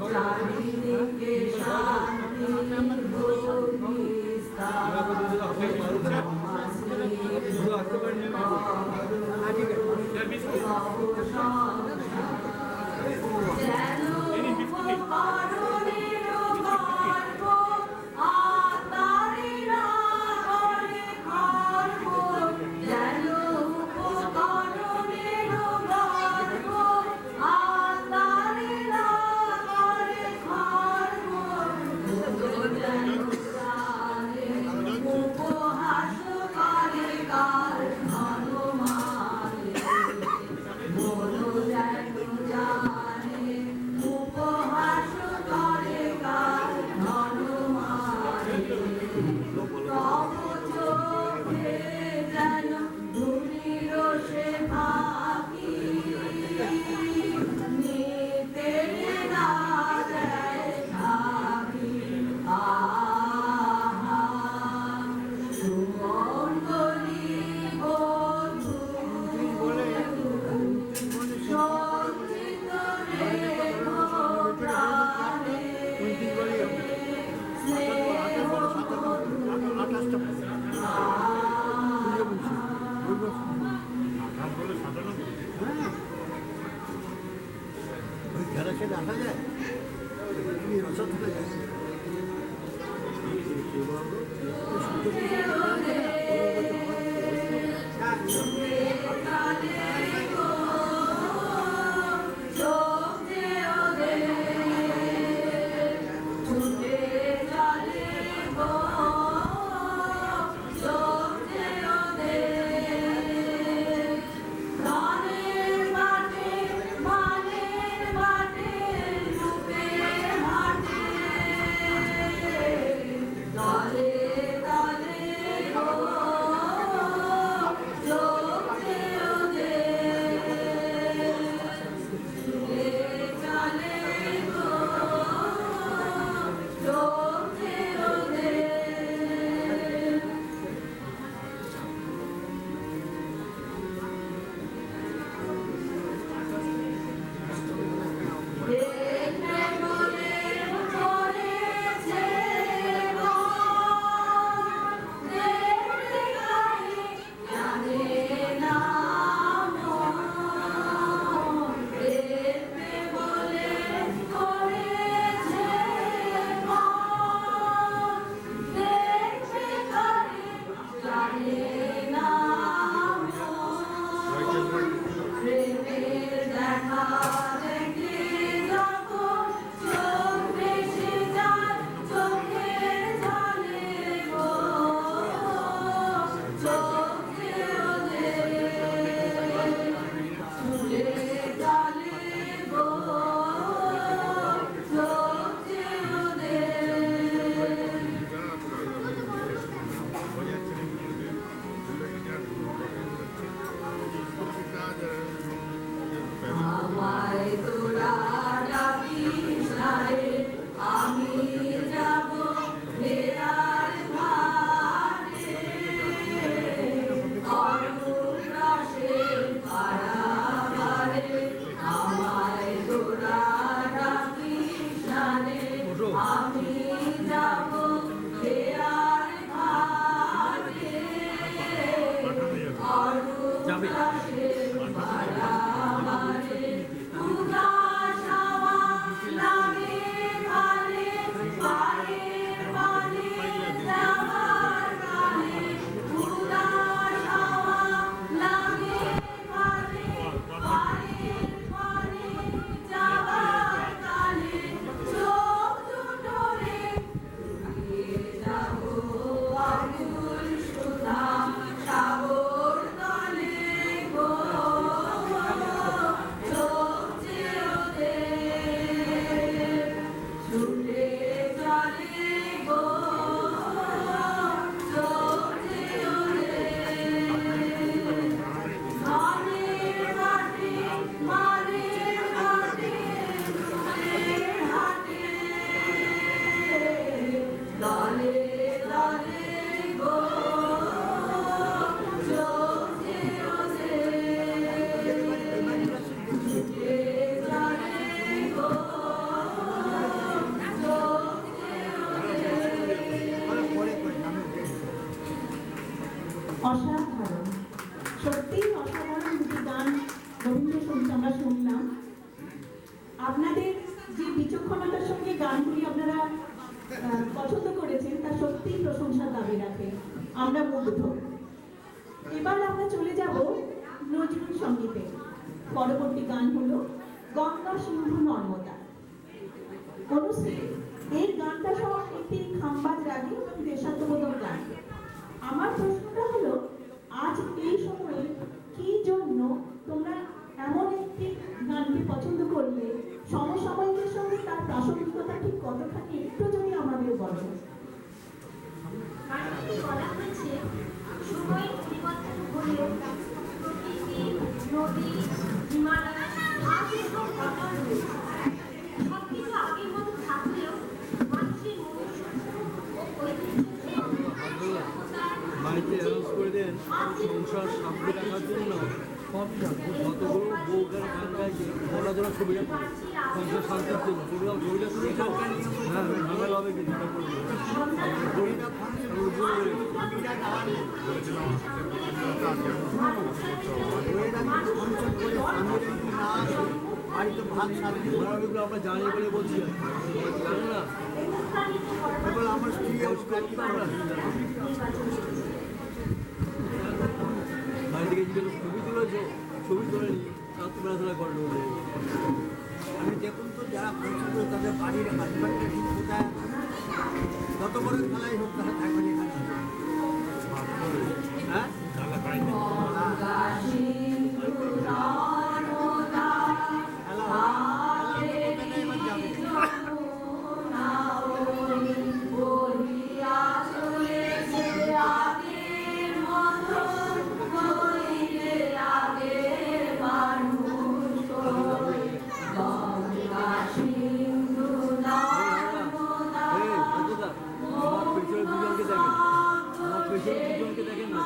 চারিদিকে শান্তি রবীন্দ্রসঙ্গীত আমরা শুনলাম। আপনাদের যে বিচক্ষণতার সঙ্গে গানগুলি আপনারা পছন্দ করেছেন তা সত্যিই প্রশংসার দাবি রাখে, আমরা মুগ্ধ। এবার আমরা চলে যাব নজরুল সঙ্গীতে। পরবর্তী গান হলো গঙ্গা সিন্ধু নর্মদা। অনুশ্রী, এই গানটা সহ একটি খাম্বাজ রাগে দেশাত্মবোধক গান। আমার প্রশ্নটা হলো, আজ এই সময়ে কি জন্য তোমরা এমন একটি গানকে পছন্দ করলে? সমসাময়িকের সঙ্গে তার প্রাসঙ্গিকতা ঠিক কতখানি একটু যদি আমাদের বলো। গানটি বলা হয়েছে সময় পরিবর্তন হলেও প্রকৃতি, নদী, হিমালয় আজ সব অটল রয়েছে। সবকিছু আগের মতো থাকলেও মানুষের মনুষ্যত্ব ও ঐতিহ্য বাড়িতে অ্যানাউন্স করে দেন সংসার সামনে রাখার জন্য যতগুলো বউকার গান গাইছে ওরা তোরা ছবি রাখবে সংসার শান্তির জন্য প্রোগ্রাম ছবিটা শুনে হ্যাঁ ভালো হবে কিন্তু আমরা জানি বলে বলছি জানো না আমার স্ত্রী বাড়ি থেকে জিজ্ঞেস ছবি তুলেছো, ছবি তোলেনি রাত্রিবেলা গল্প বলে। আমি দেখুন তো যারা পছন্দ তাদের বাড়ির হাজব্যান্ডের ঠিক কোথায় যত বড় খেলাই হোক তারা থাকবে এখানে। হ্যাঁ দুজনকে দেখেন না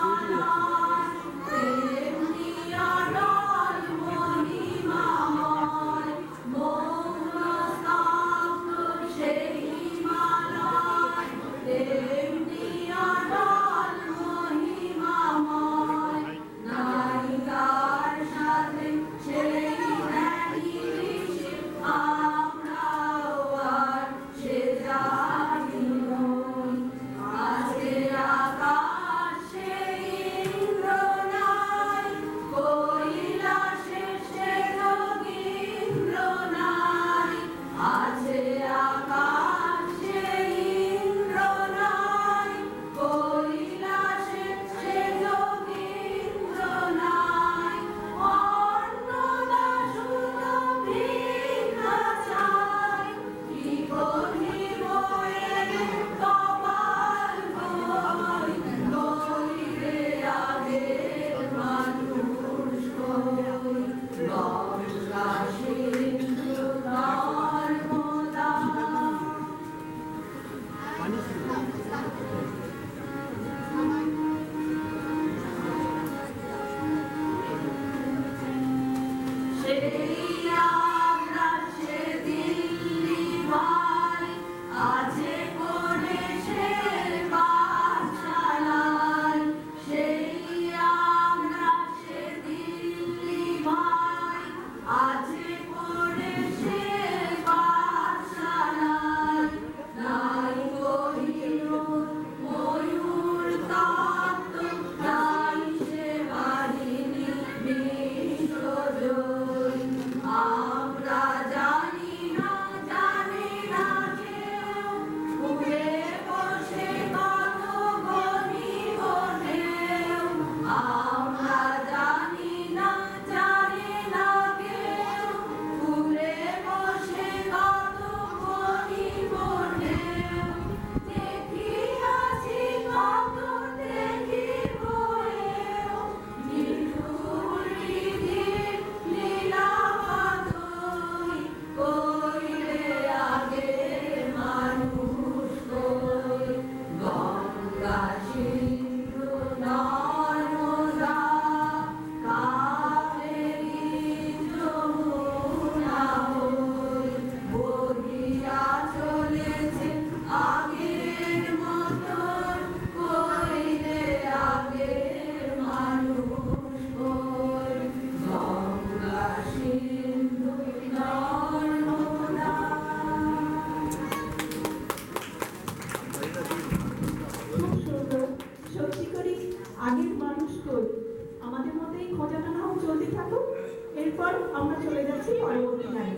এরপর আমরা চলে যাচ্ছি পরবর্তী গানে।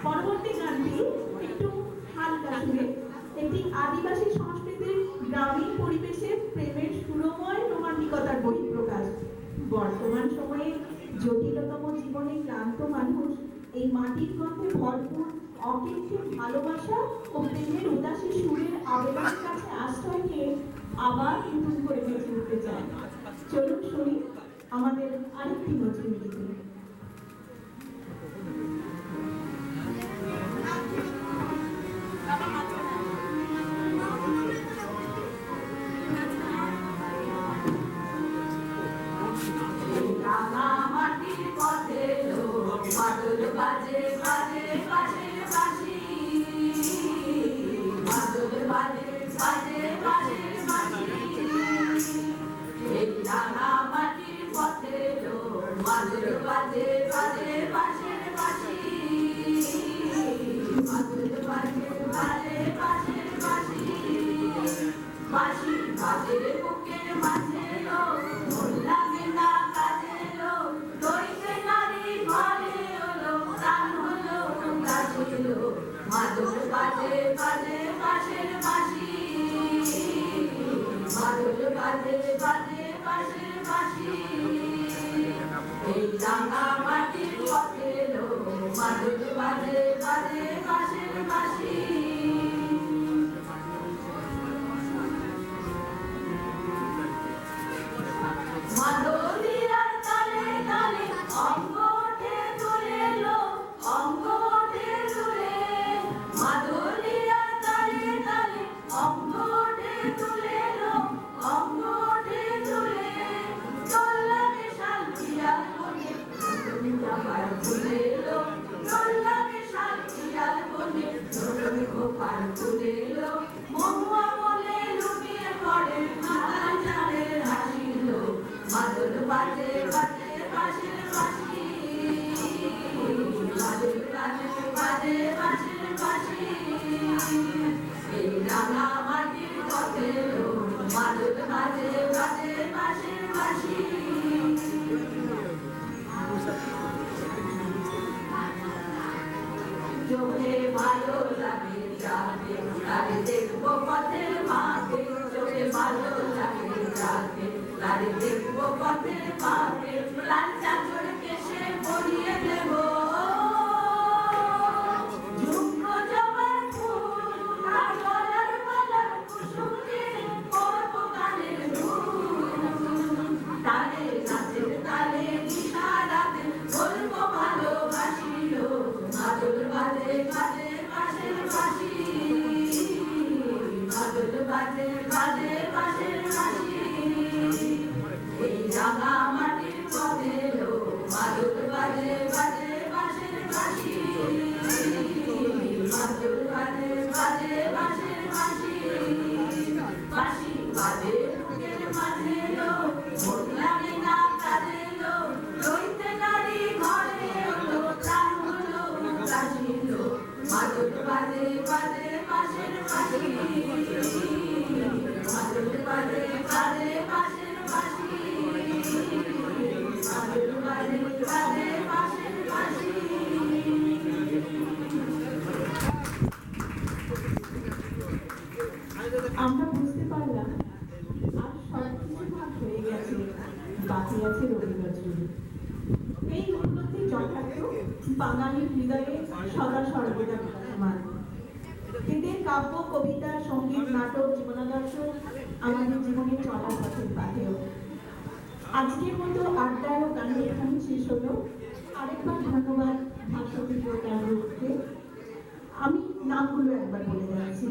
পরবর্তী গানটি একটু হালকা সুরে, একটি আদিবাসী সংস্কৃতির গ্রামীণ পরিবেশে প্রেমের সুরময় রোমান্টিকতার বহিঃপ্রকাশ। বর্তমান সময়ে জটিলতম জীবনে ক্লান্ত মানুষ এই মাটির গন্ধে ভরপুর অকৃত্রিম ভালোবাসা ও প্রেমের উদাসী সুরের আবেদনের কাছে আশ্রয় নিয়ে আবার নতুন করে বেঁচে উঠতে চায়। চলুন শুনি আমাদের আরেকটি নজরুল গীতি। মাটির পথে লোক মাদল বাজে বাজে বাঁশির বাঁশি, মাদল বাজে বাজে বাঁশির বাঁশি। এই রাঙা মাটির পথে লোক মাদল বাজে বাজে বাঁশির বাঁশি, মাদল বাজে বাজে বাঁশির বাঁশি। বাঁশি বাজে বুকের মাঝে লোক মন লাগে না কাজে লোক, দইতে নারী ঘরে হলো প্রাণ হলো কাছে হলো। মাদল বাজে বাজে বাঁশির বাঁশি, মাদল বাজে বাজে বাঁশির বাঁশি। এই রাঙা মাটির পথে লোক মাদল বাজে বাজে বাঁশির বাঁশি। মাদলিয়ার তালে তালে অঙ্গ ওঠে তুলে লো, অঙ্গ ওঠে তুলে। মাদলিয়ার তালে তালে অঙ্গ ওঠে তুলে লো, অঙ্গ ওঠে তুলে। চললামে শাল পিয়াল বনে নতুন জামার খুলে লো, চললামে শাল পিয়াল বনে নতুন খোপার খুলে লো। মহুয়া বলে লুকিয়ে পড়ে মাথা ঝাড়ে হাসিল। মাদল বাজে বাজে বাঁশির বাঁশি, মাদল বাজে বাজে বাঁশির বাঁশি। এই রাঙা মাটির পথে লোক মাদল বাজে বাজে বাঁশির বাঁশি। চোখে ভালো লাগে যাবে তারে দেখবো পথের মাকে, চোখে ভালো লাগে যাবে তারে দেখবো পথের মাকে। লাল চাদর কেশে পরিয়ে দেব ঝুমকো জবার ফুল, আর গলার মালার কুসুম দিয়ে করবো কানের দুল। তালে নাচের তালে নিশারাতে বলবো ভালোবাসিল। মাদল বাজে বাজে বাঁশির বাঁশি, মাদল বাজে বাজে বাঁশির বাঁশি। এই রাঙা মাটির পথে লোক মাদল বাজে বাজে বাঁশির বাঁশি, মাদল বাজে বাজে বাঁশির বাঁশি। বাঁশি বাজে বুকের মাঝে লোক মন লাগে না কাজে লোক, লইতে নারী ঘরে হলো প্রাণ হলো কাশি লোক। মাদল বাজে বাজে বাঁশির বাঁশি, মাদল বাজে বাজে বাঁশির বাঁশি, মাদল বাজে বাজে বাঁশির বাঁশি। আমরা বুঝতে পারলাম আর সবকিছু ভাগ হয়ে গেছে, বাকি আছে রবি নজরুল। এই উপলব্ধি যথার্থ বাঙালির হৃদয়ে সদা সর্বদা বিরাজমান। এদের কাব্য কবিতা সঙ্গীত নাটক জীবনাদর্শ আমাদের জীবনে চলার পথের পাথেয়। আজকের মতো আড্ডা ও গানের এখানে শেষ হলো। আরেকবার ধন্যবাদ ভাষাবিদ ও ক্যামেরাকে। আমি নামগুলো একবার বলে যাচ্ছি।